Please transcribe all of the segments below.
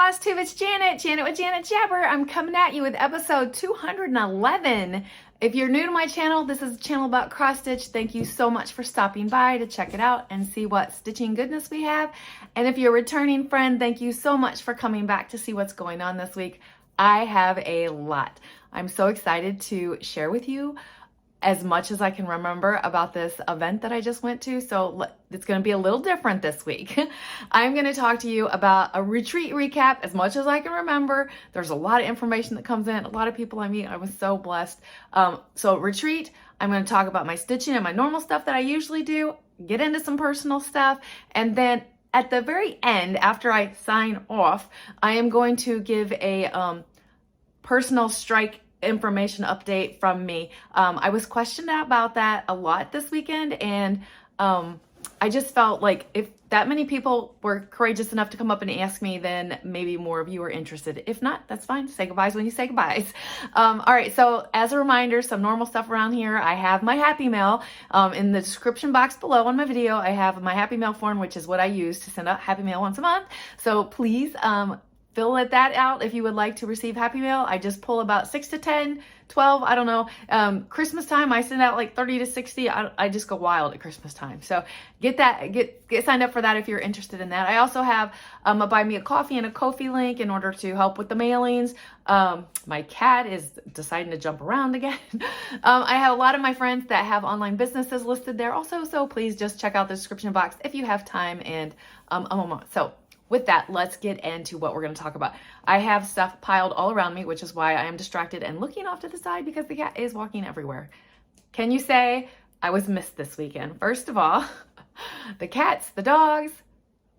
Flosstube, it's Janet with Janet Jabber. I'm coming at you with episode 211. If you're new to my channel, this is a channel about cross stitch. Thank you so much for stopping by to check it out and see what stitching goodness we have. And if you're a returning friend, thank you so much for coming back to see what's going on this week. I have a lot. I'm so excited to share with you as much as I can remember about this event that I just went to. So it's going to be a little different this week. I'm going to talk to you about a retreat recap as much as I can remember. There's a lot of information that comes in, a lot of people I meet. I was so blessed. So retreat, I'm going to talk about my stitching and my normal stuff that I usually do, get into some personal stuff, and then at the very end, after I sign off, I am going to give a personal strike information update from me. I was questioned about that a lot this weekend, and I just felt like if that many people were courageous enough to come up and ask me, then maybe more of you are interested. If not, that's fine. Say goodbyes when you say goodbyes. All right, so as a reminder, some normal stuff around here. I have my Happy Mail in the description box below on my video. I have my Happy Mail form, which is what I use to send out Happy Mail once a month. So please fill that out if you would like to receive Happy Mail. I just pull about 6 to 10, 12, I don't know. Christmas time, I send out like 30 to 60. I just go wild at Christmas time. So get signed up for that if you're interested in that. I also have a Buy Me a Coffee and a Ko-fi link in order to help with the mailings. My cat is deciding to jump around again. I have a lot of my friends that have online businesses listed there also. So please just check out the description box if you have time and a moment. So with that, let's get into what we're going to talk about. I have stuff piled all around me, which is why I am distracted and looking off to the side because the cat is walking everywhere. Can you say I was missed this weekend? First of all, the cats, the dogs,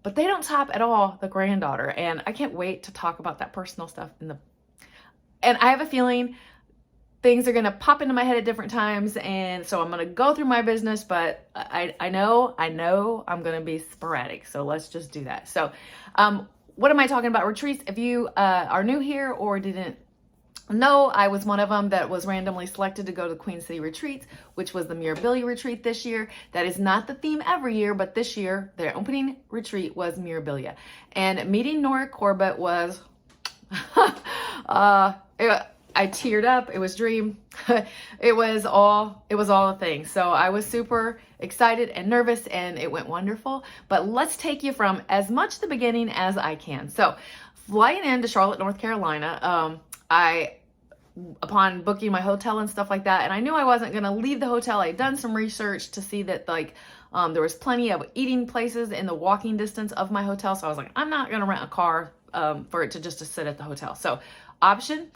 but they don't top at all the granddaughter. And I can't wait to talk about that personal stuff and I have a feeling things are going to pop into my head at different times. And so I'm going to go through my business, but I know I'm going to be sporadic. So let's just do that. So what am I talking about? Retreats. If you are new here or didn't know, I was one of them that was randomly selected to go to Queen City Retreats, which was the Mirabilia retreat this year. That is not the theme every year, but this year their opening retreat was Mirabilia. And meeting Nora Corbett was, I teared up. It was dream. It was all a thing. So I was super excited and nervous, and it went wonderful. But let's take you from as much the beginning as I can. So flying into Charlotte, North Carolina, upon booking my hotel and stuff like that, and I knew I wasn't going to leave the hotel. I'd done some research to see that there was plenty of eating places in the walking distance of my hotel. So I was like, I'm not going to rent a car for it to sit at the hotel. So option,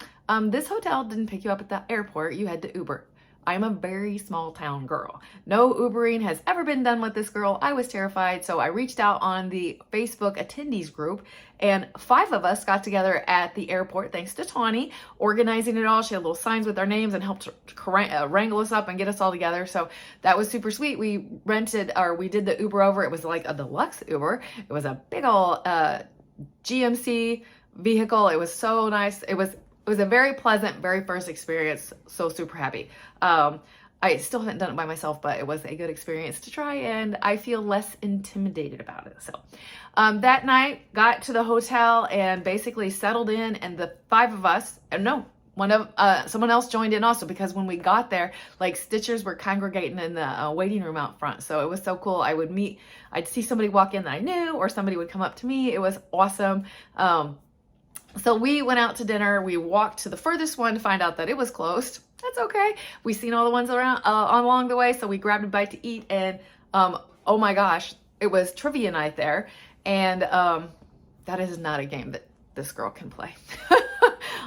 this hotel didn't pick you up at the airport. You had to Uber. I'm a very small town girl. No Ubering has ever been done with this girl. I was terrified. So I reached out on the Facebook attendees group, and 5 of us got together at the airport, thanks to Tawny, organizing it all. She had little signs with our names and helped wrangle us up and get us all together. So that was super sweet. We did the Uber over. It was like a deluxe Uber. It was a big old GMC vehicle. It was so nice. It was a very pleasant, very first experience. So super happy. I still haven't done it by myself, but it was a good experience to try, and I feel less intimidated about it. So that night, got to the hotel and basically settled in, and the 5 of us, someone else joined in also, because when we got there, like stitchers were congregating in the waiting room out front. So it was so cool. I'd see somebody walk in that I knew, or somebody would come up to me. It was awesome. So we went out to dinner. We walked to the furthest one to find out that it was closed. That's okay. We seen all the ones around along the way. So we grabbed a bite to eat, and oh my gosh, it was trivia night there. And that is not a game that this girl can play.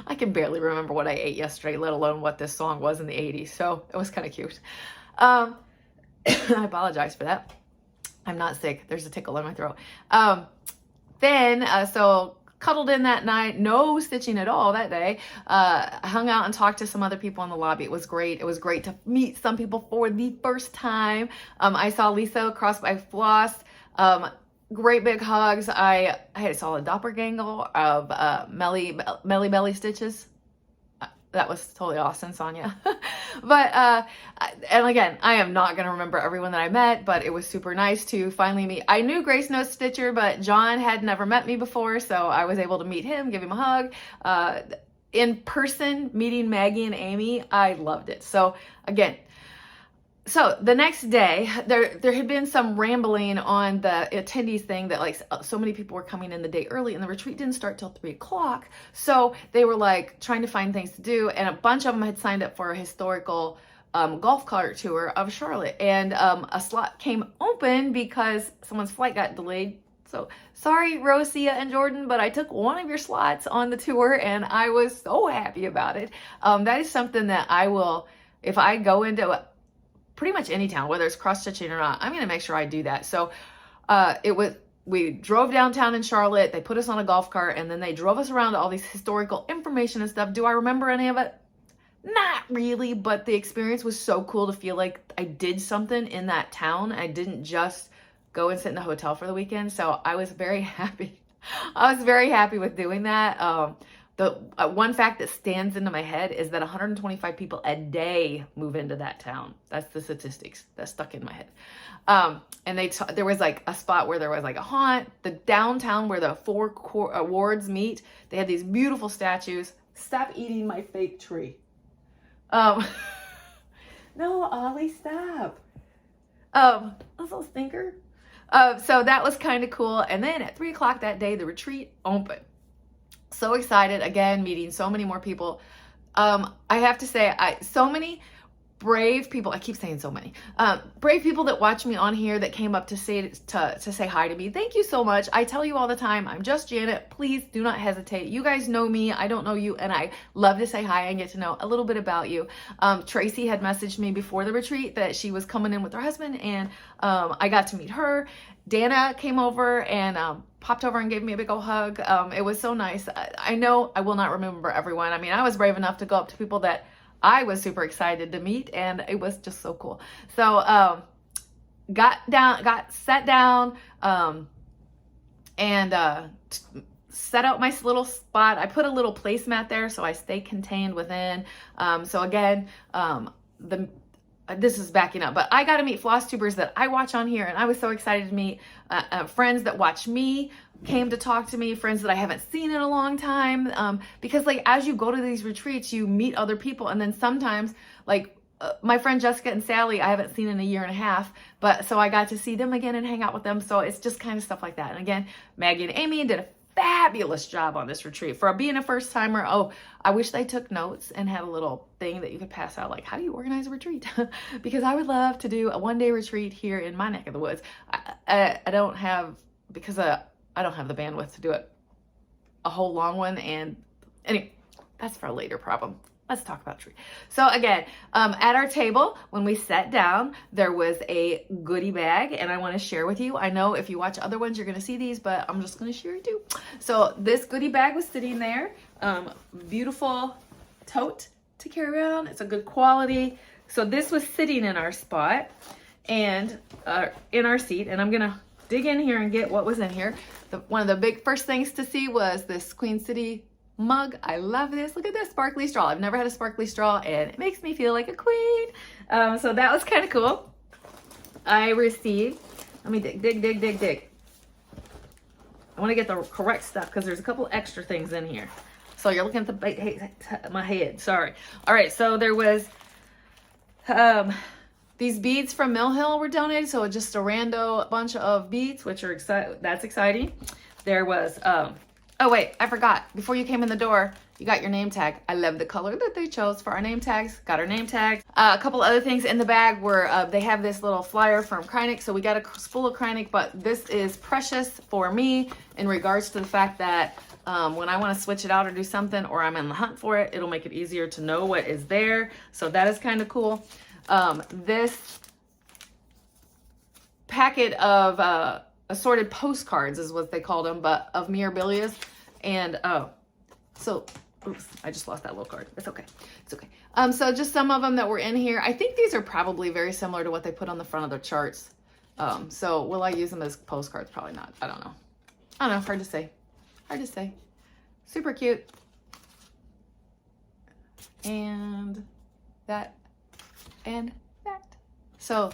I can barely remember what I ate yesterday, let alone what this song was in the 80s. So it was kind of cute. I apologize for that. I'm not sick. There's a tickle in my throat. So cuddled in that night, no stitching at all that day. Hung out and talked to some other people in the lobby. It was great. It was great to meet some people for the first time. I saw Lisa cross by Floss. Great big hugs. I saw a doppelganger of Melly Belly Stitches. That was totally Austin, Sonia. But, and again, I am not going to remember everyone that I met, but it was super nice to finally meet. I knew Grace knows Stitcher, but John had never met me before, so I was able to meet him, give him a hug. In person, meeting Maggie and Amy, I loved it. So again, so the next day, there had been some rambling on the attendees thing that like so many people were coming in the day early and the retreat didn't start till 3 o'clock. So they were like trying to find things to do, and a bunch of them had signed up for a historical golf cart tour of Charlotte, and a slot came open because someone's flight got delayed. So sorry, Rosia and Jordan, but I took one of your slots on the tour and I was so happy about it. That is something that I will, if I go into pretty much any town, whether it's cross-stitching or not, I'm going to make sure I do that. So we drove downtown in Charlotte, they put us on a golf cart, and then they drove us around to all these historical information and stuff. Do I remember any of it? Not really, but the experience was so cool to feel like I did something in that town. I didn't just go and sit in the hotel for the weekend. So I was very happy. I was very happy with doing that. The one fact that stands into my head is that 125 people a day move into that town. That's the statistics that stuck in my head. And there was like a spot where there was like a haunt. The downtown where the 4 wards meet, they had these beautiful statues. Stop eating my fake tree. No, Ollie, stop. A little stinker. So that was kind of cool. And then at 3 o'clock that day, the retreat opened. So excited, again, meeting so many more people. I have to say, so many brave people, I keep saying so many, brave people that watch me on here that came up to say hi to me. Thank you so much. I tell you all the time, I'm just Janet. Please do not hesitate. You guys know me. I don't know you, and I love to say hi and get to know a little bit about you. Tracy had messaged me before the retreat that she was coming in with her husband, and I got to meet her. Dana came over and popped over and gave me a big old hug. It was so nice. I know I will not remember everyone. I mean, I was brave enough to go up to people that I was super excited to meet, and it was just so cool. So got sat down and set out my little spot. I put a little placemat there so I stay contained within. So again, this is backing up, but I got to meet Flosstubers that I watch on here, and I was so excited to meet friends that watch me, came to talk to me, friends that I haven't seen in a long time, because like as you go to these retreats, you meet other people, and then sometimes like my friend Jessica and Sally, I haven't seen in a year and a half, but so I got to see them again and hang out with them. So it's just kind of stuff like that. And again, Maggie and Amy did a fabulous job on this retreat for being a first timer. Oh, I wish they took notes and had a little thing that you could pass out, like how do you organize a retreat? Because I would love to do a one-day retreat here in my neck of the woods. I don't have, because I don't have the bandwidth to do it a whole long one. And anyway, that's for a later problem. Let's talk about tree. So again, at our table, when we sat down, there was a goodie bag, and I want to share with you. I know if you watch other ones, you're going to see these, but I'm just going to share it too. So this goodie bag was sitting there. Beautiful tote to carry around. It's a good quality. So this was sitting in our spot and in our seat, and I'm going to dig in here and get what was in here. One of the big first things to see was this Queen City mug. I love this. Look at this sparkly straw. I've never had a sparkly straw, and it makes me feel like a queen. So that was kind of cool. I received, let me dig. I want to get the correct stuff because there's a couple extra things in here. So you're looking at my head. Sorry. All right. So there was these beads from Mill Hill were donated. So just a rando bunch of beads, which are that's exciting. There was oh wait, I forgot. Before you came in the door, you got your name tag. I love the color that they chose for our name tags. Got our name tags. A couple other things in the bag were, they have this little flyer from Krynic. So we got a full of Krynic, but this is precious for me in regards to the fact that when I want to switch it out or do something, or I'm in the hunt for it, it'll make it easier to know what is there. So that is kind of cool. This packet of assorted postcards is what they called them, but of memorabilia. And so oops, I just lost that little card. It's okay. It's okay. So just some of them that were in here. I think these are probably very similar to what they put on the front of their charts. So will I use them as postcards? Probably not. I don't know. Hard to say. Hard to say. Super cute. and that, and that. So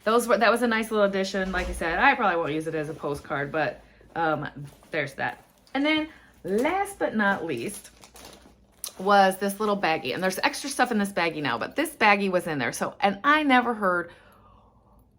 that was a nice little addition. Like I said, I probably won't use it as a postcard, but there's that. And then last but not least was this little baggie. And there's extra stuff in this baggie now, but this baggie was in there. So, and I never heard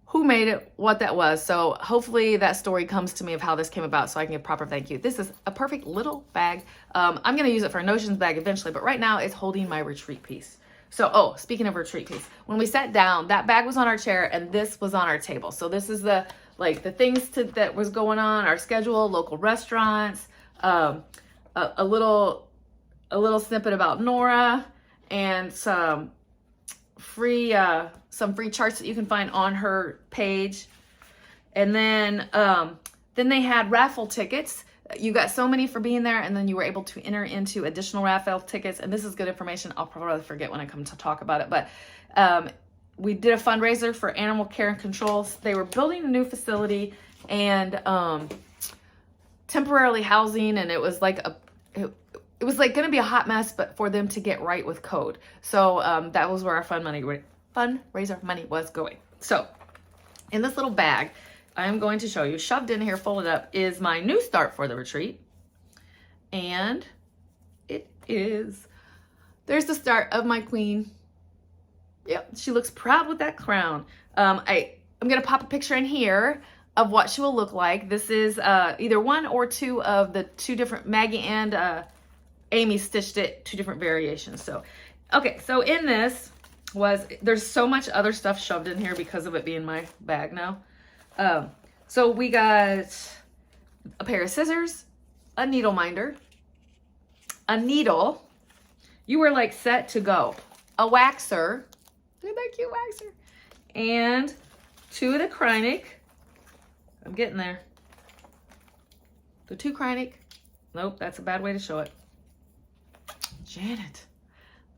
who made it, what that was. So hopefully that story comes to me of how this came about so I can give proper thank you. This is a perfect little bag. I'm going to use it for a notions bag eventually, but right now it's holding my retreat piece. So, oh, speaking of retreat piece, when we sat down, that bag was on our chair and this was on our table. So this is the things that was going on, our schedule, local restaurants, a little snippet about Nora, and some free charts that you can find on her page. And then they had raffle tickets. You got so many for being there, and then you were able to enter into additional raffle tickets. And this is good information. I'll probably forget when I come to talk about it, but we did a fundraiser for animal care and controls. They were building a new facility and temporarily housing, and it was like going to be a hot mess, but for them to get right with code. So that was where our fundraiser money was going. So in this little bag, I'm going to show you, shoved in here, folded up, is my new start for the retreat. And there's the start of my queen. Yep, she looks proud with that crown. I'm going to pop a picture in here of what she will look like. This is either one or two of the two different, Maggie and Amy stitched it, two different variations. So, okay, so in this there's so much other stuff shoved in here because of it being my bag now. So we got a pair of scissors, a needle minder, a needle. You were like set to go. A waxer. Look at that cute waxer. And two of the Kreinik. I'm getting there. The two Kreinik. Nope, that's a bad way to show it. Janet.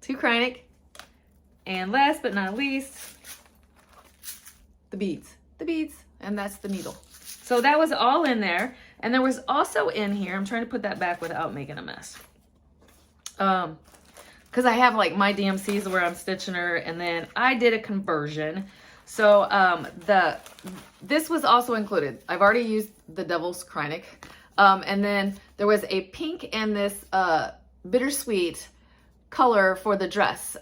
Two Kreinik. And last but not least, the beads. The beads. And that's the needle. So that was all in there. And there was also in here, I'm trying to put that back without making a mess. Because I have like my DMCs where I'm stitching her, and then I did a conversion. So this was also included. I've already used the Devil's Kreinik. And then there was a pink and this bittersweet color for the dress.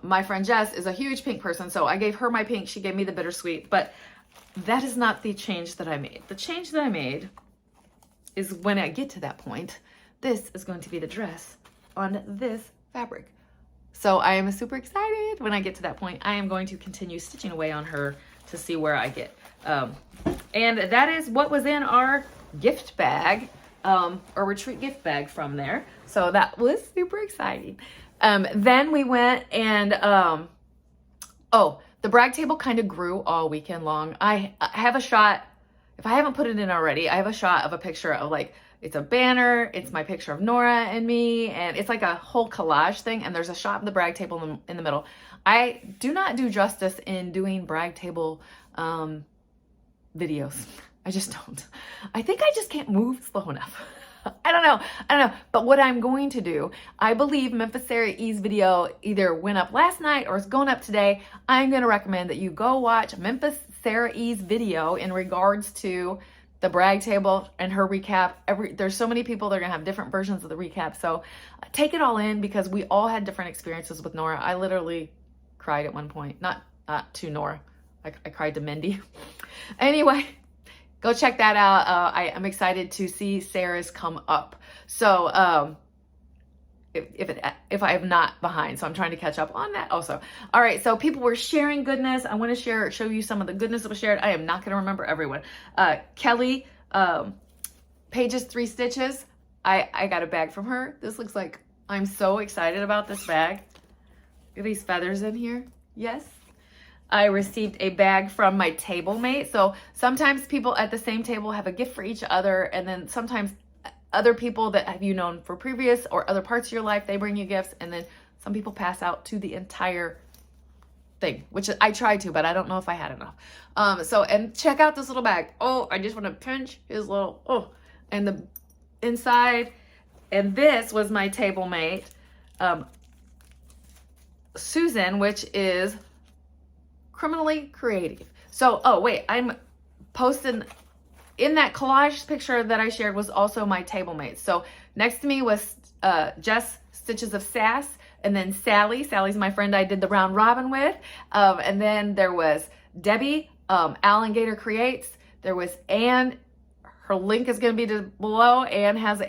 My friend Jess is a huge pink person, so I gave her my pink. She gave me the bittersweet, but that is not the change that I made. The change that I made is when I get to that point, this is going to be the dress on this fabric. So I am super excited when I get to that point. I am going to continue stitching away on her to see where I get. And that is what was in our gift bag, or retreat gift bag from there. So that was super exciting. Then we went and, the brag table kind of grew all weekend long. I have a shot, if I haven't put it in already, I have a shot of a picture of like, it's a banner, it's my picture of Nora and me, and it's like a whole collage thing, and there's a shot of the brag table in the middle. I do not do justice in doing brag table videos. I just don't. I think I just can't move slow enough. I don't know. But what I'm going to do, I believe Memphis Sarah E's video either went up last night or is going up today. I'm going to recommend that you go watch Memphis Sarah E's video in regards to the brag table and her recap. There's so many people that are going to have different versions of the recap. So take it all in, because we all had different experiences with Nora. I literally cried at one point. Not to Nora. I cried to Mindy. Anyway. Go check that out. I am excited to see Sarah's come up. So if I am not behind, so I'm trying to catch up on that also. All right, so people were sharing goodness. I want to show you some of the goodness that was shared. I am not going to remember everyone. Kelly, Pages 3 Stitches. I got a bag from her. This looks like, I'm so excited about this bag. Look at these feathers in here. Yes. I received a bag from my table mate. So sometimes people at the same table have a gift for each other, and then sometimes other people that have you known for previous or other parts of your life, they bring you gifts, and then some people pass out to the entire thing, which I tried to, but I don't know if I had enough. And check out this little bag. Oh, I just want to pinch his little, and the inside, and this was my table mate. Susan, which is criminally creative. So, oh wait, I'm posting in that collage picture that I shared was also my table mates. So next to me was Jess Stitches of Sass, and then Sally. Sally's my friend I did the round robin with. And then there was Debbie, Alan Gator Creates. There was Anne. Her link is going to be below. Anne has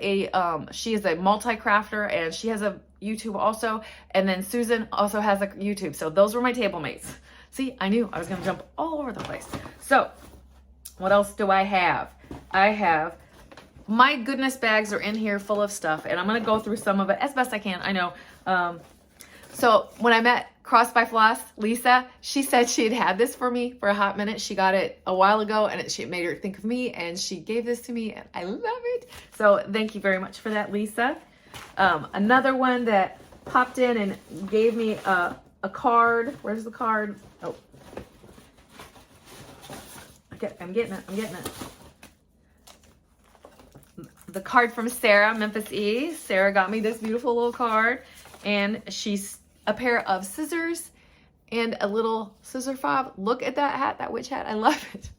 she is a multi-crafter, and she has a YouTube also. And then Susan also has a YouTube. So those were my table mates. See, I knew I was going to jump all over the place. So what else do I have? I have, my goodness bags are in here full of stuff, and I'm going to go through some of it as best I can. I know. So when I met Cross by Floss, Lisa, she said she had this for me for a hot minute. She got it a while ago, and she made her think of me, and she gave this to me, and I love it. So thank you very much for that, Lisa. Another one that popped in and gave me a card. Where's the card? Oh. I'm getting it. The card from Sarah, Memphis E. Sarah got me this beautiful little card, and she's a pair of scissors and a little scissor fob. Look at that hat, that witch hat. I love it.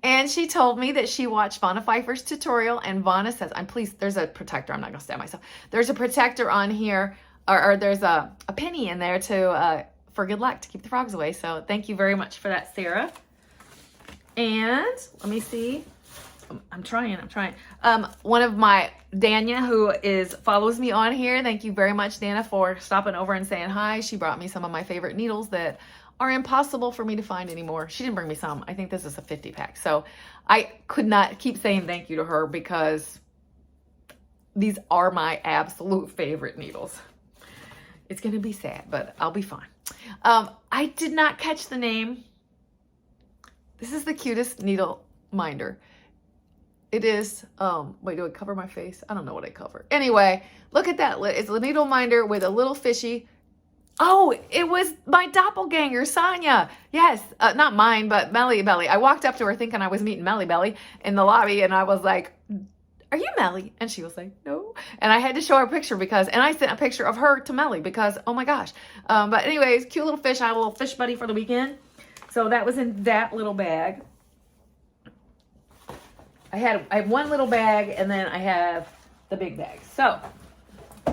And she told me that she watched Vonna Pfeiffer's tutorial, and Vonna says, I'm pleased, there's a protector. I'm not going to stand myself. There's a protector on here, or there's a penny in there for good luck, to keep the frogs away. So thank you very much for that, Sarah. And let me see. I'm trying. One of my, Dania, who follows me on here. Thank you very much, Dana, for stopping over and saying hi. She brought me some of my favorite needles that are impossible for me to find anymore. She didn't bring me some. I think this is a 50 pack. So I could not keep saying thank you to her, because these are my absolute favorite needles. It's going to be sad, but I'll be fine. I did not catch the name. This is the cutest needle minder. It is, wait, do I cover my face? I don't know what I cover. Anyway, look at that. It's a needle minder with a little fishy. Oh, it was my doppelganger, Sonia. Yes, not mine, but Melly Belly. I walked up to her thinking I was meeting Melly Belly in the lobby, and I was like, are you Melly? And she was like, no. And I had to show her a picture and I sent a picture of her to Melly because, oh my gosh. But anyways, cute little fish. I have a little fish buddy for the weekend. So that was in that little bag. I have one little bag, and then I have the big bag. So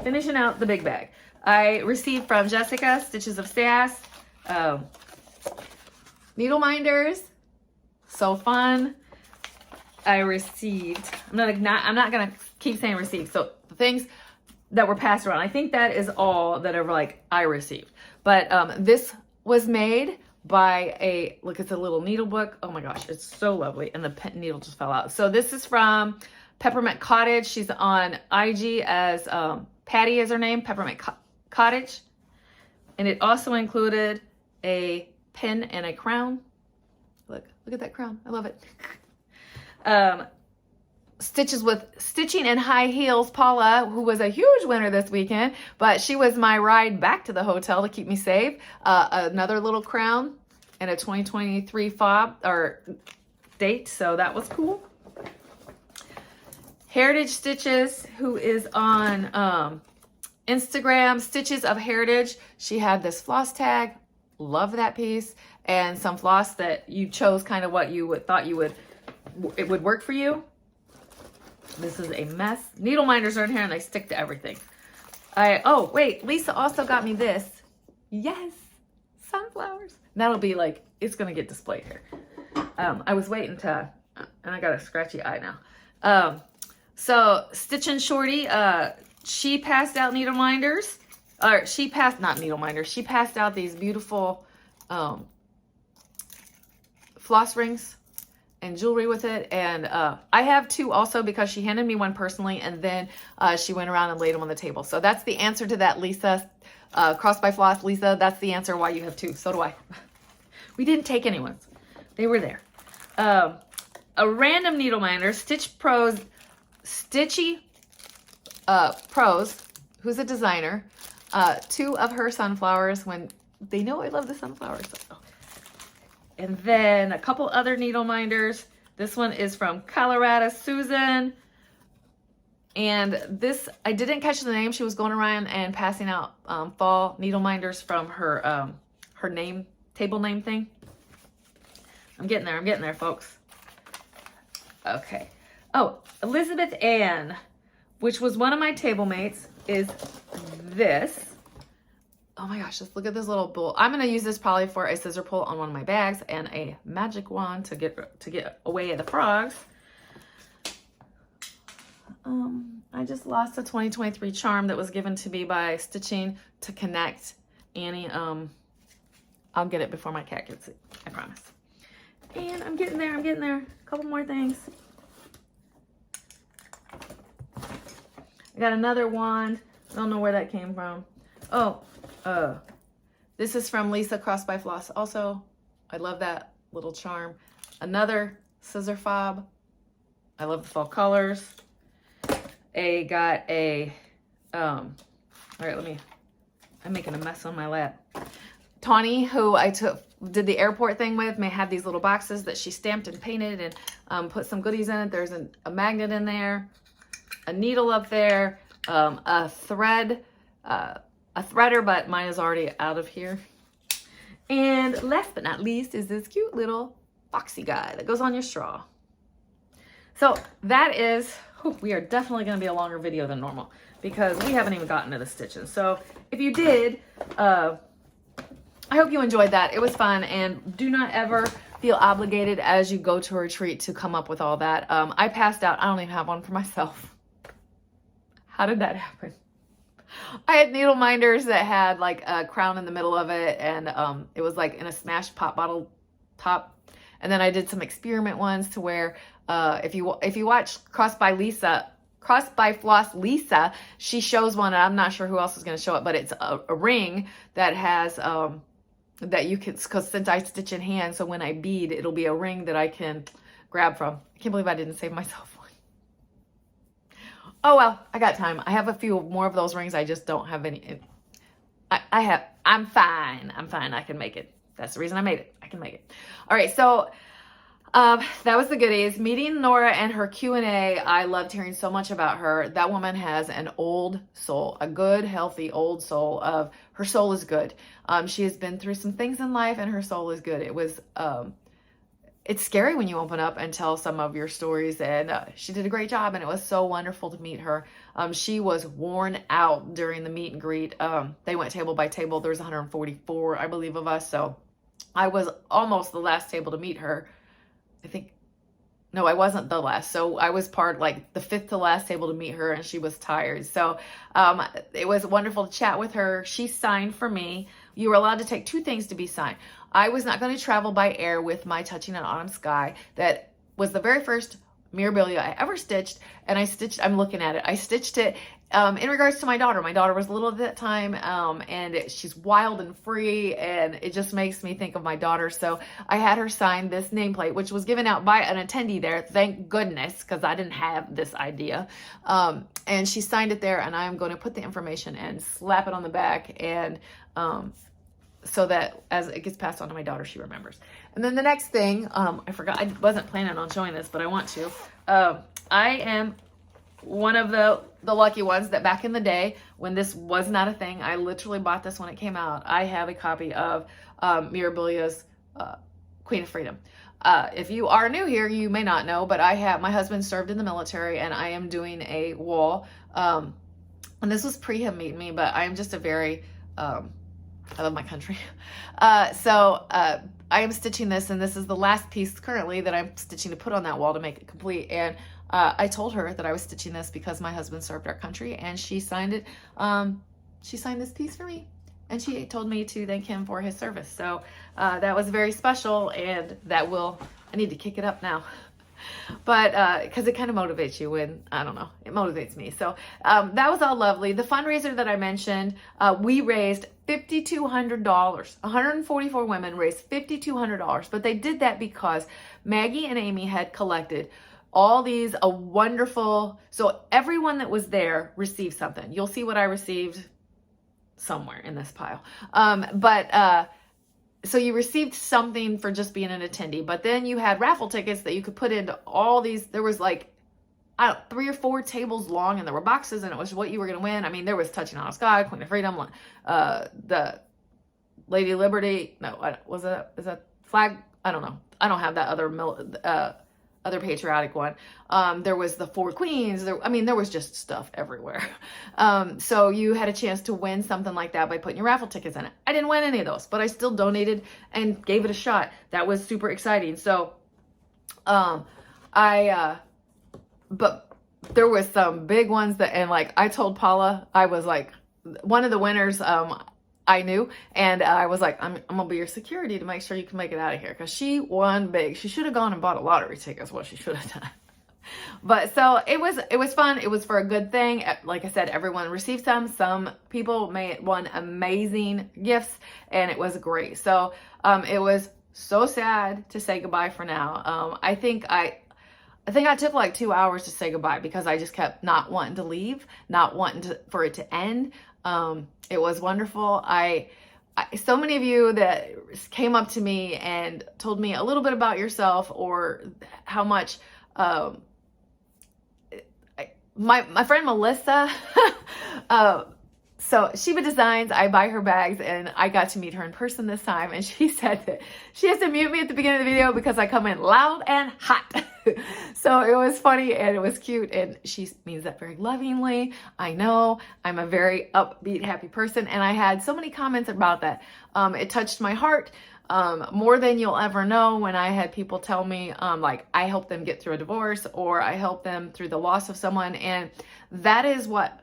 finishing out the big bag. I received from Jessica, Stitches of Sass, needle minders. So fun. I received, I'm not going to keep saying received. So the things that were passed around, I think that is all that ever I received. But this was made by look, it's a little needle book. Oh my gosh, it's so lovely. And the needle just fell out. So this is from Peppermint Cottage. She's on IG as Patty is her name, Peppermint Cottage. And it also included a pin and a crown. Look at that crown. I love it. Stitches with Stitching in High Heels, Paula, who was a huge winner this weekend, but she was my ride back to the hotel to keep me safe. Another little crown and a 2023 fob or date, so that was cool. Heritage Stitches, who is on Instagram, Stitches of Heritage. She had this floss tag. Love that piece. And some floss that you chose kind of what you thought it would work for you. This is a mess. Needle minders are in here and they stick to everything. Oh wait, Lisa also got me this. Yes, sunflowers. That'll be it's gonna get displayed here. I was waiting and I got a scratchy eye now. So Stitchin' Shorty, she passed out needle minders. She passed out these beautiful floss rings and jewelry with it. And I have two also because she handed me one personally, and then she went around and laid them on the table. So that's the answer to that, Lisa. Cross by Floss, Lisa, that's the answer why you have two. So do I. We didn't take anyone's. They were there. A random needle minder, Stitchy Pros, who's a designer. Two of her sunflowers when they know I love the sunflowers. So. And then a couple other needle minders. This one is from Colorado Susan. And this, I didn't catch the name. She was going around and passing out fall needle minders from her her name, table name thing. I'm getting there, folks. Okay. Oh, Elizabeth Ann, which was one of my table mates, is this. Oh my gosh, just look at this little bowl. I'm gonna use this probably for a scissor pull on one of my bags and a magic wand to get away the frogs. I just lost a 2023 charm that was given to me by Stitching to connect Annie. I'll get it before my cat gets it, I promise. And I'm getting there, A couple more things. I got another wand. I don't know where that came from. Oh, this is from Lisa Cross by Floss. Also, I love that little charm. Another scissor fob. I love the fall colors. Got a, all right, I'm making a mess on my lap. Tawny, who I did the airport thing with, may have these little boxes that she stamped and painted and put some goodies in it. There's a magnet in there, a needle up there, a thread, a threader, but mine is already out of here. And last but not least is this cute little foxy guy that goes on your straw. So that is, we are definitely going to be a longer video than normal because we haven't even gotten to the stitches. So if you did, I hope you enjoyed that. It was fun, and do not ever feel obligated as you go to a retreat to come up with all that. I passed out. I don't even have one for myself. How did that happen? I had needle minders that had like a crown in the middle of it, and it was like in a smashed pop bottle top. And then I did some experiment ones to where if you watch Cross by Floss Lisa, she shows one, and I'm not sure who else is going to show it, but it's a ring that has that you can, because since I stitch in hand, so when I bead, it'll be a ring that I can grab from. I can't believe I didn't save myself one. Oh well, I got time. I have a few more of those rings. I just don't have any. I'm fine. I can make it. That's the reason I made it. I can make it. All right, so that was the goodies. Meeting Nora and her Q&A, I loved hearing so much about her. That woman has an old soul, a good, healthy old soul of, her soul is good. She has been through some things in life and her soul is good. It was, it's scary when you open up and tell some of your stories, and she did a great job, and it was so wonderful to meet her. She was worn out during the meet and greet. They went table by table. There was 144, I believe, of us, so I was almost the last table to meet her. I think, no, I wasn't the last. So I was part, like the fifth to last table to meet her, and she was tired. So it was wonderful to chat with her. She signed for me. You were allowed to take 2 things to be signed. I was not going to travel by air with my Touching an Autumn Sky. That was the very first Mirabilia I ever stitched, and I'm looking at it. I stitched it in regards to my daughter. My daughter was little at that time, and she's wild and free, and it just makes me think of my daughter. So I had her sign this nameplate, which was given out by an attendee there. Thank goodness, because I didn't have this idea. And she signed it there, and I'm going to put the information and slap it on the back, and so that as it gets passed on to my daughter, she remembers. And then the next thing, I forgot, I wasn't planning on showing this, but I want to. I am one of the lucky ones that back in the day, when this was not a thing, I literally bought this when it came out. I have a copy of Mirabilia's Queen of Freedom. If you are new here, you may not know, but my husband served in the military, and I am doing a wall. And this was pre him meeting me, but I am just a very, I love my country. So I am stitching this, and this is the last piece currently that I'm stitching to put on that wall to make it complete. And I told her that I was stitching this because my husband served our country, and she signed it. She signed this piece for me, and she told me to thank him for his service. So that was very special, and I need to kick it up now. But because it kind of motivates you when, I don't know, it motivates me. So that was all lovely. The fundraiser that I mentioned, we raised $5,200. 144 women raised $5,200, but they did that because Maggie and Amy had collected all these wonderful, so everyone that was there received something. You'll see what I received somewhere in this pile. So you received something for just being an attendee, but then you had raffle tickets that you could put into all these. There was like 3 or 4 tables long, and there were boxes, and it was what you were going to win. I mean, there was Touching on a Sky, Queen of Freedom, the Lady Liberty. No, is that Flag? I don't know. I don't have that other patriotic one. There was the 4 Queens. There was just stuff everywhere. So you had a chance to win something like that by putting your raffle tickets in it. I didn't win any of those, but I still donated and gave it a shot. That was super exciting. So, but there was some big ones and like I told Paula, I was like, one of the winners, I knew, and I was like, I'm gonna be your security to make sure you can make it out of here, because she won big. She should have gone and bought a lottery ticket, is what she should have done. But so it was fun. It was for a good thing. Like I said, everyone received some people won amazing gifts, and it was great. So it was so sad to say goodbye for now. I think I took like 2 hours to say goodbye, because I just kept not wanting to leave, not wanting for it to end. It was wonderful. So many of you that came up to me and told me a little bit about yourself, or how much, my friend Melissa, so Sheba Designs, I buy her bags, and I got to meet her in person this time, and she said that she has to mute me at the beginning of the video because I come in loud and hot. So it was funny and it was cute, and she means that very lovingly. I know I'm a very upbeat, happy person, and I had so many comments about that. It touched my heart more than you'll ever know, when I had people tell me like I helped them get through a divorce, or I helped them through the loss of someone, and that is what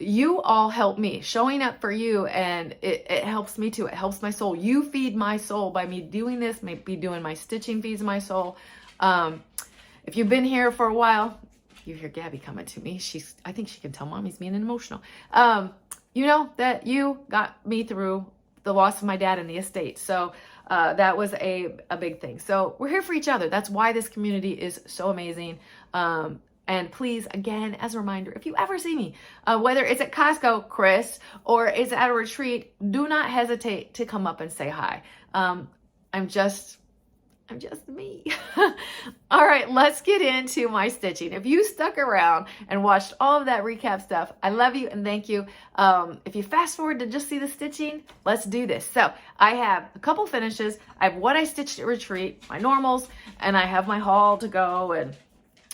you all help me, showing up for you, and it helps me too. It helps my soul. You feed my soul by me doing this. Maybe doing my stitching feeds my soul. If you've been here for a while, you hear Gabby coming to me. I think she can tell Mommy's being emotional. You know that you got me through the loss of my dad and the estate. So that was a big thing. So we're here for each other. That's why this community is so amazing. And please, again, as a reminder, if you ever see me, whether it's at Costco, Chris, or it's at a retreat, do not hesitate to come up and say hi. I'm just me. All right, let's get into my stitching. If you stuck around and watched all of that recap stuff, I love you and thank you. If you fast forward to just see the stitching, let's do this. So I have a couple finishes. I have what I stitched at retreat, my normals, and I have my haul to go and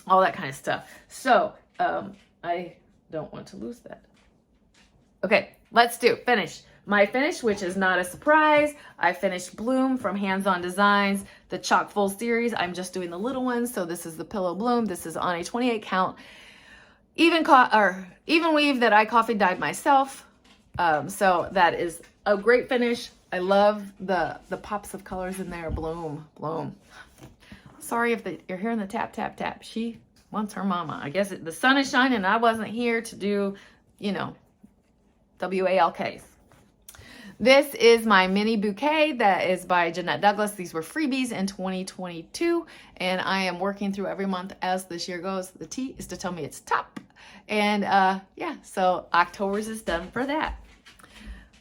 all that kind of stuff. So I don't want to lose that. Okay, let's do finish. My finish, which is not a surprise, I finished Bloom from Hands On Designs, the chock full series. I'm just doing the little ones. So this is the Pillow Bloom. This is on a 28 count even weave that I coffee dyed myself. So that is a great finish. I love the pops of colors in there. Bloom. Sorry if you're hearing the tap, tap, tap. She wants her mama. I guess the sun is shining and I wasn't here to do, WALKs. This is my mini bouquet that is by Jeanette Douglas. These were freebies in 2022, and I am working through every month as this year goes. The T is to tell me it's top. And yeah, so October's is done for that.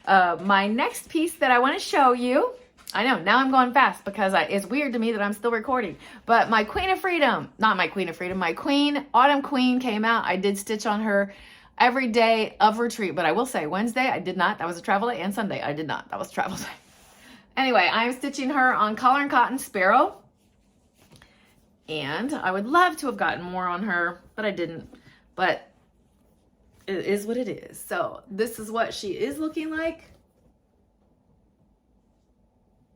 My next piece that I want to show you, I know, now I'm going fast because it's weird to me that I'm still recording, but my Queen of Freedom, not my Queen of Freedom, my Queen, Autumn Queen came out. I did stitch on her every day of retreat, but I will say Wednesday I did not. That was a travel day, and Sunday I did not. That was travel day. Anyway, I'm stitching her on Collar and Cotton Sparrow, and I would love to have gotten more on her, but I didn't. But it is what it is. So this is what she is looking like.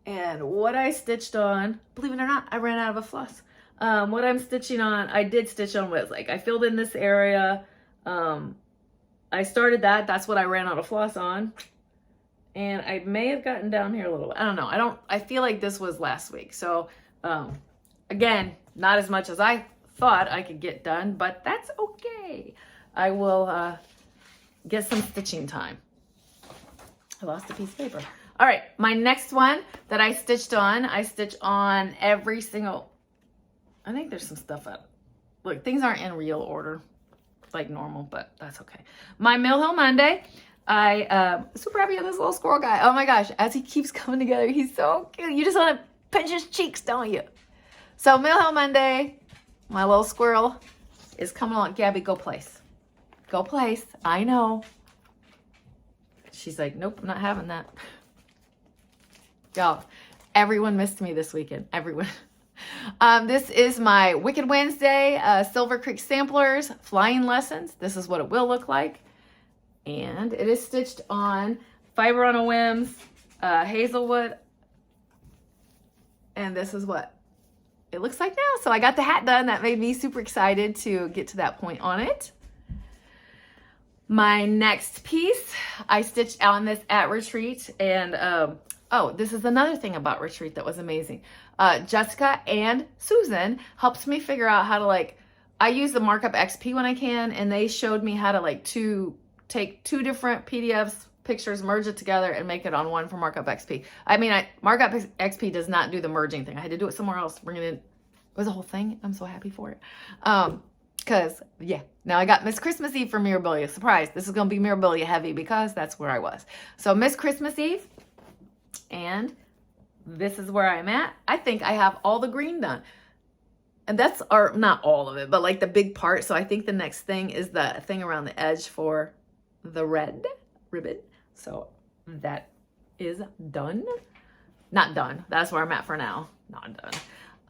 And what I stitched on, believe it or not, I ran out of a floss. What I'm stitching on, I did stitch on was like, I filled in this area. I started that. That's what I ran out of floss on. And I may have gotten down here a little bit. I don't know. I feel like this was last week. So, again, not as much as I thought I could get done, but that's okay. I will, get some stitching time. I lost a piece of paper. All right. My next one that I stitch on every single, I think there's some stuff up. Look, things aren't in real order like normal, but that's okay. My Mill Hill Monday, I super happy with this little squirrel guy. Oh my gosh, as he keeps coming together, he's so cute. You just want to pinch his cheeks, don't you? So Mill Hill Monday, my little squirrel, is coming along. Gabby, go place. Go place. I know. She's like, nope, I'm not having that. Y'all, everyone missed me this weekend. Everyone. This is my Wicked Wednesday Silver Creek Samplers Flying Lessons. This is what it will look like. And it is stitched on Fiber on a Whims, Hazelwood. And this is what it looks like now. So I got the hat done. That made me super excited to get to that point on it. My next piece, I stitched on this at Retreat. And oh, this is another thing about Retreat that was amazing. Jessica and Susan helps me figure out how to I use the Markup XP when I can, and they showed me how to take two different PDFs, pictures, merge it together, and make it on one for Markup XP. I mean, Markup XP does not do the merging thing. I had to do it somewhere else, bring it in. It was a whole thing. I'm so happy for it. Because, yeah, now I got Miss Christmas Eve for Mirabilia. Surprise, this is going to be Mirabilia heavy because that's where I was. So Miss Christmas Eve, and this is where I'm at. I think I have all the green done. And that's, or not all of it, but the big part. So I think the next thing is the thing around the edge for the red ribbon. So that is done. Not done. That's where I'm at for now. Not done.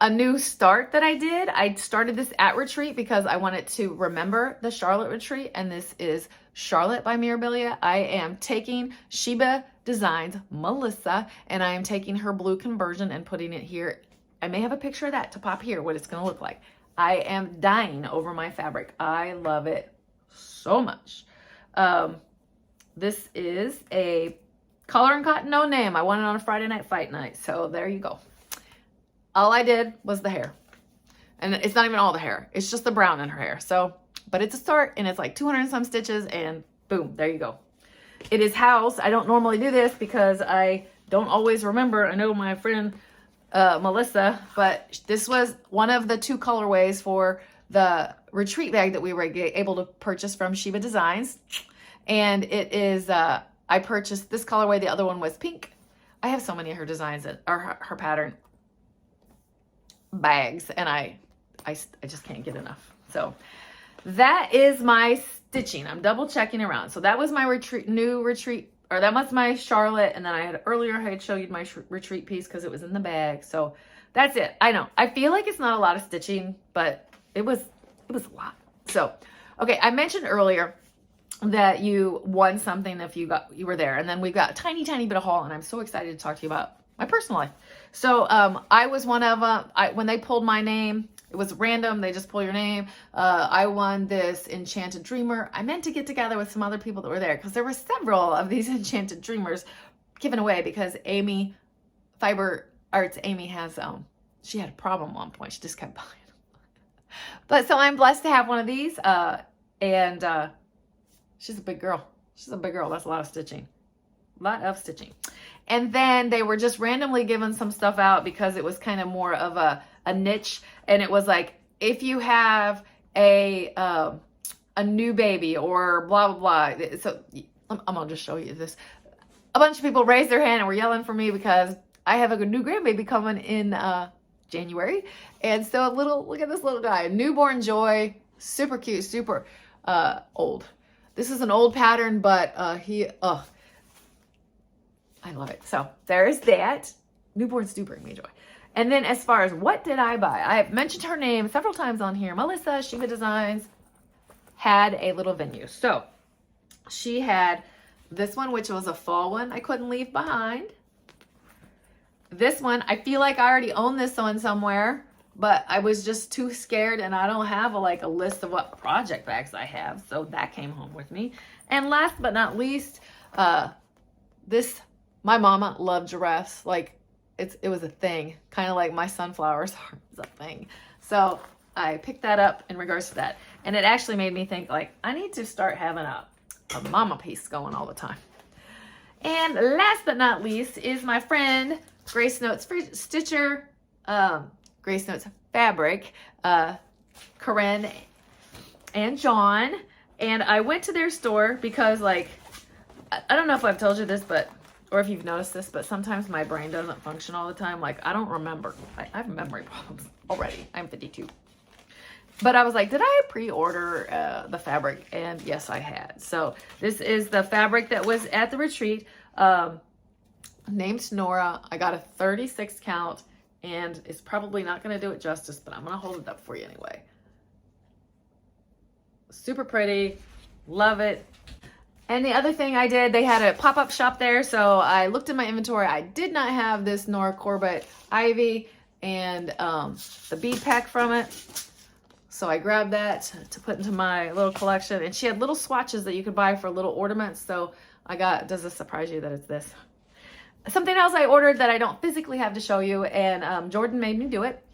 A new start that I did. I started this at Retreat because I wanted to remember the Charlotte Retreat. And this is Charlotte by Mirabilia. I am taking Sheba Designs Melissa, and I am taking her blue conversion and putting it here. I may have a picture of that to pop here, what it's going to look like. I am dying over my fabric. I love it so much. This is a Color and Cotton No Name. I won it on a Friday night fight night. So there you go. All I did was the hair. And it's not even all the hair. It's just the brown in her hair. So, but it's a start, and it's 200 and some stitches, and boom, there you go. It is housed. I don't normally do this because I don't always remember. I know my friend Melissa, but this was one of the 2 colorways for the retreat bag that we were able to purchase from Sheba Designs. And it is, I purchased this colorway. The other one was pink. I have so many of her designs or her pattern bags, and I just can't get enough. So that is my stitching. I'm double checking around. So that was my new retreat, or that was my Charlotte. And then I had showed you my retreat piece because it was in the bag. So that's it. I know. I feel like it's not a lot of stitching, but it was a lot. So, okay. I mentioned earlier that you won something if you were there. And then we've got a tiny, tiny bit of haul, and I'm so excited to talk to you about my personal life. So, I was one of them. When they pulled my name, it was random. They just pull your name. I won this Enchanted Dreamer. I meant to get together with some other people that were there because there were several of these Enchanted Dreamers given away because Amy, Fiber Arts Amy has, she had a problem at one point. She just kept buying them. But so I'm blessed to have one of these. And she's a big girl. She's a big girl. That's a lot of stitching. A lot of stitching. And then they were just randomly giving some stuff out because it was kind of more of a niche. And it was if you have a new baby or blah, blah, blah. So I'm going to just show you this. A bunch of people raised their hand and were yelling for me because I have a new grandbaby coming in January. And so look at this little guy, newborn joy, super cute, super old. This is an old pattern, but I love it. So there's that. Newborns do bring me joy. And then as far as what did I buy? I have mentioned her name several times on here. Melissa, Sheba Designs, had a little venue. So she had this one, which was a fall one I couldn't leave behind. This one, I feel like I already own this one somewhere, but I was just too scared, and I don't have a list of what project bags I have. So that came home with me. And last but not least, my mama loved giraffes. It was a thing, kind of like my sunflowers is a thing. So I picked that up in regards to that. And it actually made me think I need to start having a mama piece going all the time. And last but not least is my friend Grace Notes Stitcher, Grace Notes Fabric, Corinne and John. And I went to their store because I don't know if I've told you this, or if you've noticed this, but sometimes my brain doesn't function all the time. I don't remember. I have memory problems already. I'm 52. But I was like, did I pre-order the fabric? And yes, I had. So this is the fabric that was at the retreat. Named Nora. I got a 36 count, and it's probably not going to do it justice, but I'm going to hold it up for you anyway. Super pretty. Love it. And the other thing I did, they had a pop-up shop there, so I looked in my inventory. I did not have this Nora Corbett Ivy and the bead pack from it. So I grabbed that to put into my little collection. And she had little swatches that you could buy for little ornaments. So I got, does this surprise you that it's this? Something else I ordered that I don't physically have to show you. And Jordan made me do it.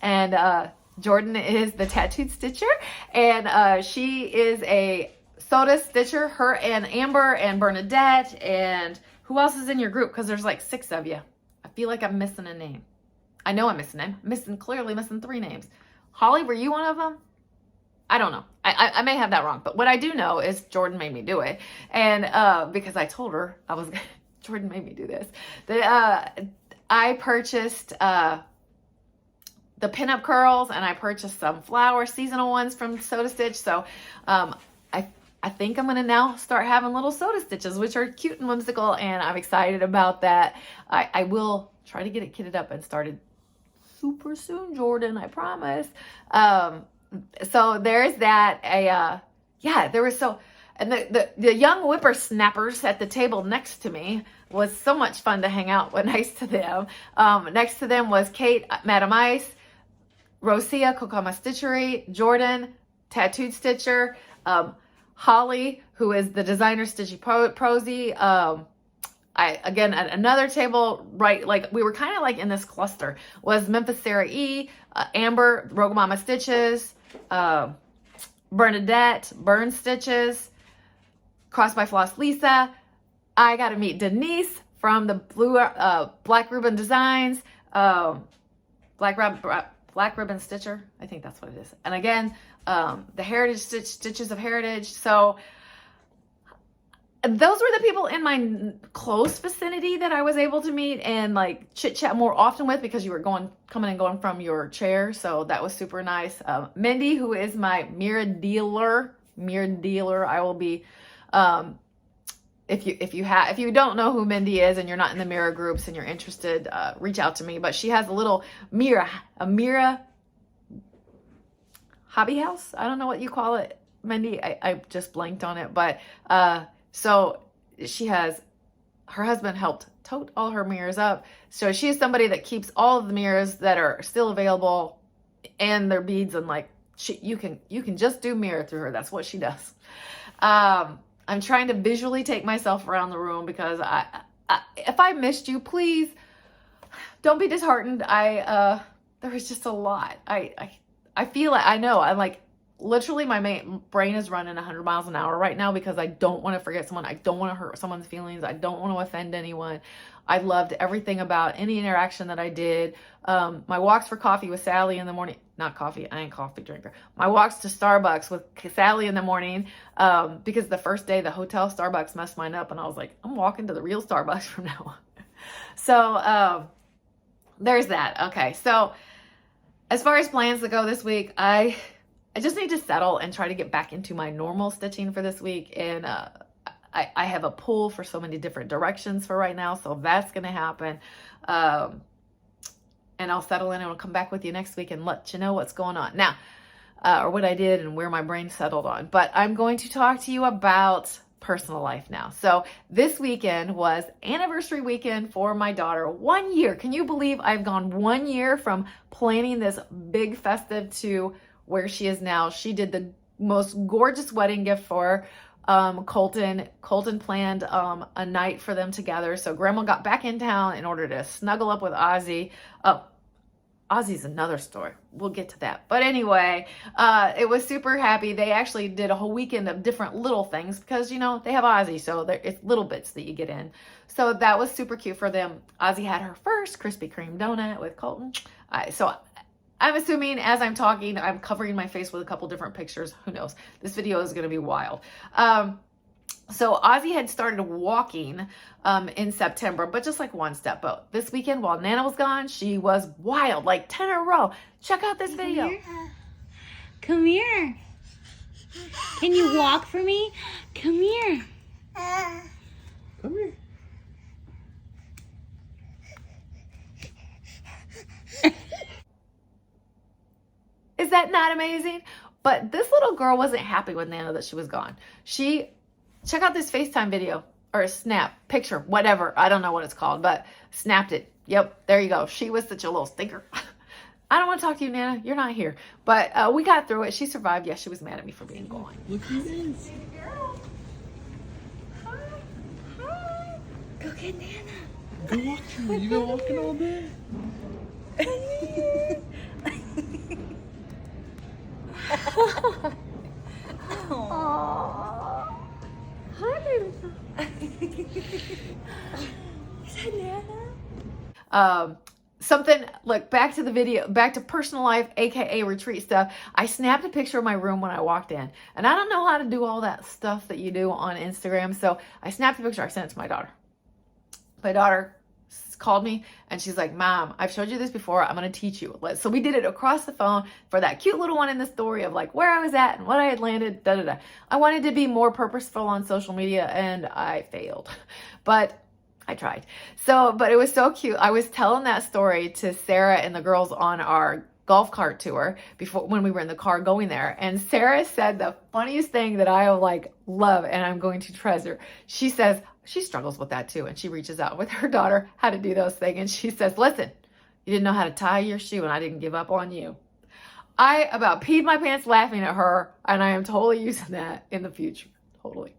And Jordan is the tattooed stitcher. And she is a soda stitcher. Her and Amber and Bernadette. And who else is in your group? Because there's like 6 of you. I feel like I'm missing a name. I know I'm missing a name. Clearly missing 3 names. Holly, were you one of them? I don't know. I may have that wrong, but what I do know is Jordan made me do it. And because I told her I was, Jordan made me do this. I purchased the pinup curls, and I purchased some flower seasonal ones from Soda Stitch. So I think I'm going to now start having little soda stitches, which are cute and whimsical, and I'm excited about that. I will try to get it kitted up and started super soon, Jordan, I promise. So there's that. Yeah, there was and the young whippersnappers at the table next to me was so much fun to hang out with. Nice to them. Next to them was Kate, Madam Ice, Rosia, Kokama Stitchery, Jordan, Tattooed Stitcher, Holly, who is the designer Stitchy Prosy. Again, at another table, right, like we were kind of like in this cluster, was Memphis Sarah E, Amber, Rogue Mama Stitches, Bernadette, Burn Stitches, Cross by Floss Lisa. I got to meet Denise from the Black Ribbon Designs, Black Ribbon Stitcher. I think that's what it is. And again, the Heritage Stitches of Heritage. So those were the people in my close vicinity that I was able to meet and like chit chat more often with, because you were coming and going from your chair. So that was super nice. Mindy, who is my mirror dealer, I will be, if you don't know who Mindy is and you're not in the mirror groups and you're interested, reach out to me. But she has a little mirror hobby house. I don't know what you call it, Mindy. I just blanked on it, but, so she has, her husband helped tote all her mirrors up. So she is somebody that keeps all of the mirrors that are still available and their beads, and like you can just do mirror through her. That's what she does. I'm trying to visually take myself around the room, because if I missed you, please don't be disheartened. There was just a lot. I feel like, I know, I'm like, literally my brain is running 100 miles an hour right now, because I don't want to forget someone. I don't want to hurt someone's feelings. I don't want to offend anyone. I loved everything about any interaction that I did. My walks for coffee with Sally in the morning, not coffee, I ain't a coffee drinker. My walks to Starbucks with Sally in the morning, because the first day the hotel Starbucks messed mine up, and I was like, I'm walking to the real Starbucks from now on. So there's that. Okay, so as far as plans that go this week, I just need to settle and try to get back into my normal stitching for this week. And I have a pull for so many different directions for right now. So that's going to happen. And I'll settle in and I'll come back with you next week and let you know what's going on. Now, or what I did and where my brain settled on. But I'm going to talk to you about personal life now. So this weekend was anniversary weekend for my daughter. 1 year. Can you believe I've gone 1 year from planning this big festive to where she is now? She did the most gorgeous wedding gift for Colton. Colton planned a night for them together. So Grandma got back in town in order to snuggle up with Ozzy. Ozzy's another story. We'll get to that. But anyway, it was super happy. They actually did a whole weekend of different little things because, you know, they have Ozzy. So it's little bits that you get in. So that was super cute for them. Ozzy had her first Krispy Kreme donut with Colton. So I'm assuming as I'm talking, I'm covering my face with a couple different pictures. Who knows? This video is going to be wild. So Ozzy had started walking in September, but just like one step. But this weekend while Nana was gone, she was wild, like 10 in a row. Check out this video. Come here. Can you walk for me? Come here. Come here. Is that not amazing? But this little girl wasn't happy with Nana that she was gone. Check out this FaceTime video or a snap, picture, whatever. I don't know what it's called, but snapped it. Yep, there you go. She was such a little stinker. I don't want to talk to you, Nana. You're not here. But we got through it. She survived. Yeah, she was mad at me for being gone. Look who it is. Hi. Hi. Go get Nana. Go walk her. You been walking all day? Aww. Hi, baby. Is that Nana? Look, back to the video, back to personal life, aka retreat stuff. I snapped a picture of my room when I walked in, and I don't know how to do all that stuff that you do on Instagram, so I snapped a picture. I sent it to my daughter. My daughter called me and she's like, Mom, I've showed you this before. I'm going to teach you. So we did it across the phone for that cute little one in the story of like where I was at and what I had landed, da da da. I wanted to be more purposeful on social media and I failed, but I tried. But it was so cute. I was telling that story to Sarah and the girls on our golf cart tour when we were in the car going there. And Sarah said the funniest thing that I like love and I'm going to treasure. She says, she struggles with that too. And she reaches out with her daughter how to do those things. And she says, listen, you didn't know how to tie your shoe and I didn't give up on you. I about peed my pants laughing at her. And I am totally using that in the future. Totally.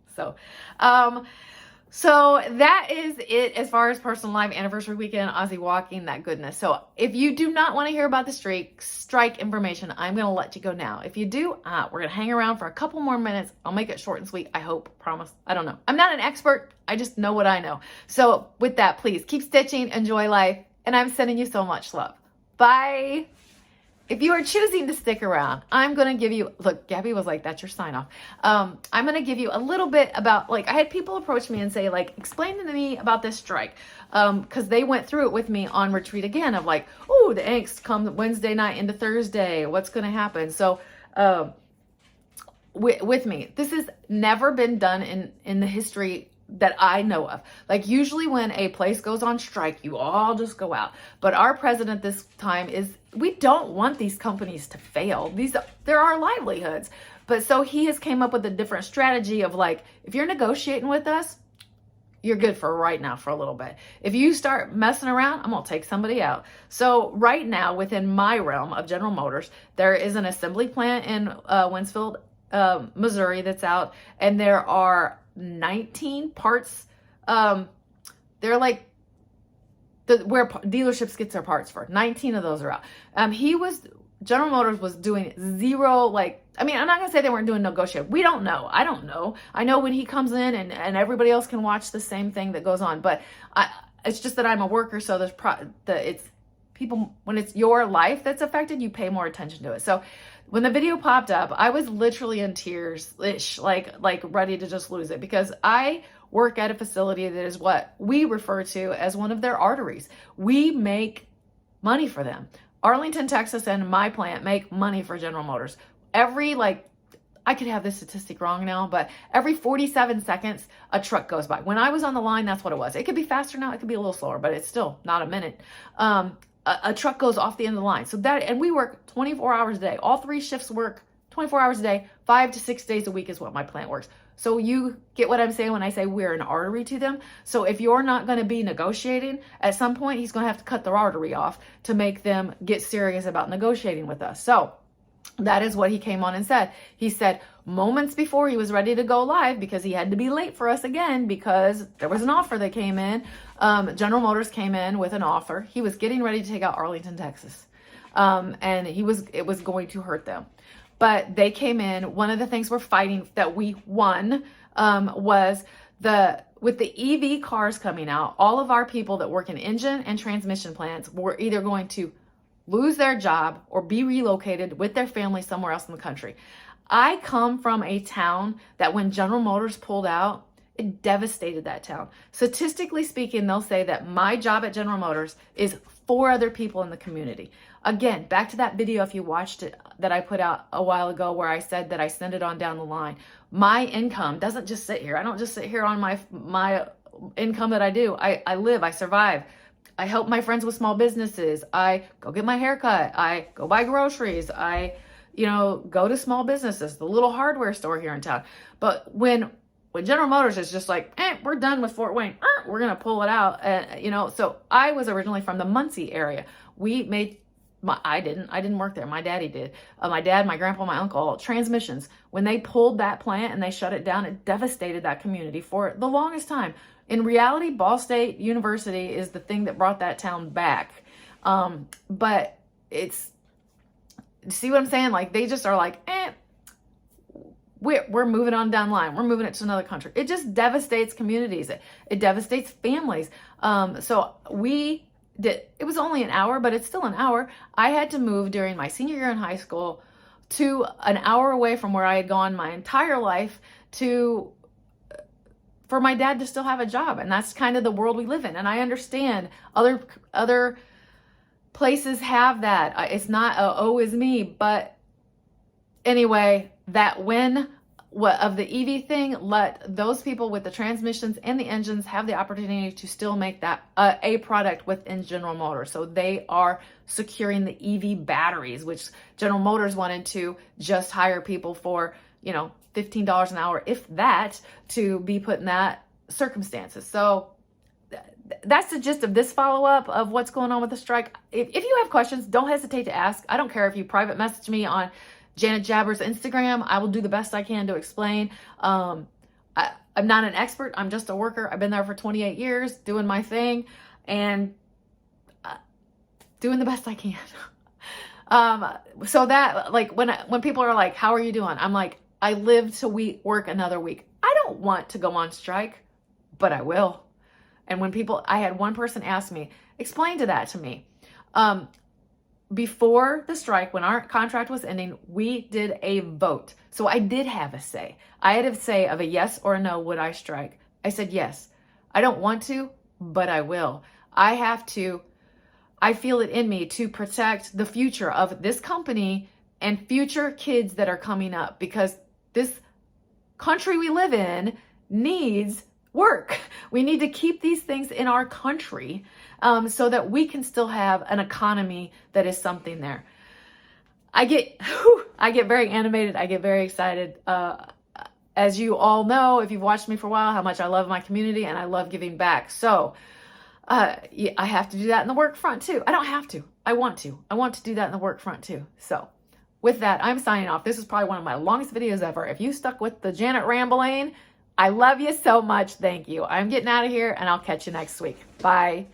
So that is it as far as personal life, anniversary weekend, Aussie walking, that goodness. So if you do not want to hear about the strike information, I'm going to let you go now. If you do, we're going to hang around for a couple more minutes. I'll make it short and sweet. I hope, promise. I don't know. I'm not an expert. I just know what I know. So with that, please keep stitching, enjoy life, and I'm sending you so much love. Bye. If you are choosing to stick around, I'm going to give you, look, Gabby was like, that's your sign off. I'm going to give you a little bit about, like, I had people approach me and say, like, explain to me about this strike. Because they went through it with me on retreat again of like, oh, the angst comes Wednesday night into Thursday. What's going to happen? So, with me, this has never been done in the history that I know of. Like usually when a place goes on strike, you all just go out. But our president this time we don't want these companies to fail. They're our livelihoods. But so he has came up with a different strategy of like, if you're negotiating with us, you're good for right now for a little bit. If you start messing around, I'm going to take somebody out. So right now within my realm of General Motors, there is an assembly plant in Winsfield, Missouri that's out. And there are 19 parts. They're like where dealerships get their parts for. 19 of those are out. General Motors was doing zero, like, I mean, I'm not gonna say they weren't doing negotiation. We don't know. I don't know. I know when he comes in and everybody else can watch the same thing that goes on, but it's just that I'm a worker. So it's people, when it's your life that's affected, you pay more attention to it. So when the video popped up, I was literally in tears, like ready to just lose it, because I work at a facility that is what we refer to as one of their arteries. We make money for them. Arlington, Texas, and my plant make money for General Motors. I could have this statistic wrong now, but every 47 seconds, a truck goes by. When I was on the line, that's what it was. It could be faster now. It could be a little slower, but it's still not a minute. A truck goes off the end of the line. And we work 24 hours a day. All 3 shifts work 24 hours a day, 5 to 6 days a week is what my plant works. So you get what I'm saying when I say we're an artery to them. So if you're not going to be negotiating, at some point, he's going to have to cut their artery off to make them get serious about negotiating with us. So that is what he came on and said. He said moments before he was ready to go live, because he had to be late for us again because there was an offer that came in. General Motors came in with an offer. He was getting ready to take out Arlington, Texas. And it was going to hurt them. But they came in. One of the things we're fighting that we won was with the EV cars coming out, all of our people that work in engine and transmission plants were either going to lose their job or be relocated with their family somewhere else in the country. I come from a town that when General Motors pulled out, It devastated that town. Statistically speaking, they'll say that my job at General Motors is 4 other people in the community. Again, back to that video, if you watched it, that I put out a while ago where I said that I send it on down the line. My income doesn't just sit here. I don't just sit here on my income that I do. I live, I survive. I help my friends with small businesses. I go get my hair cut. I go buy groceries. I, go to small businesses, the little hardware store here in town. But when General Motors is just like, we're done with Fort Wayne, we're going to pull it out. So I was originally from the Muncie area. I didn't work there. My daddy did. My dad, my grandpa, my uncle, transmissions. When they pulled that plant and they shut it down, it devastated that community for the longest time. In reality, Ball State University is the thing that brought that town back. But see what I'm saying? Like, they just are like, we're moving on down the line. We're moving it to another country. It just devastates communities. It devastates families. So it was only an hour, but it's still an hour. I had to move during my senior year in high school to an hour away from where I had gone my entire life for my dad to still have a job. And that's kind of the world we live in. And I understand other places have that. It's not oh is me, but anyway, that win of the EV thing let those people with the transmissions and the engines have the opportunity to still make that a product within General Motors. So they are securing the EV batteries, which General Motors wanted to just hire people for, $15 an hour, if that, to be put in that circumstances. So that's the gist of this follow-up of what's going on with the strike. If you have questions, don't hesitate to ask. I don't care if you private message me on Janet Jabber's Instagram. I will do the best I can to explain. I'm not an expert. I'm just a worker. I've been there for 28 years doing my thing and doing the best I can. So that, like, when people are like, how are you doing? I'm like, I live to work another week. I don't want to go on strike, but I will. And I had one person ask me, explain that to me. Before the strike, when our contract was ending, we did a vote. So I did have a say. I had a say of a yes or a no, would I strike? I said yes. I don't want to, but I will. I feel it in me to protect the future of this company and future kids that are coming up, because this country we live in needs work. We need to keep these things in our country so that we can still have an economy that is something there. I get very animated. I get very excited. As you all know, if you've watched me for a while, how much I love my community and I love giving back. So I have to do that in the work front too. I don't have to. I want to. I want to do that in the work front too. So with that, I'm signing off. This is probably one of my longest videos ever. If you stuck with the Janet rambling, I love you so much. Thank you. I'm getting out of here and I'll catch you next week. Bye.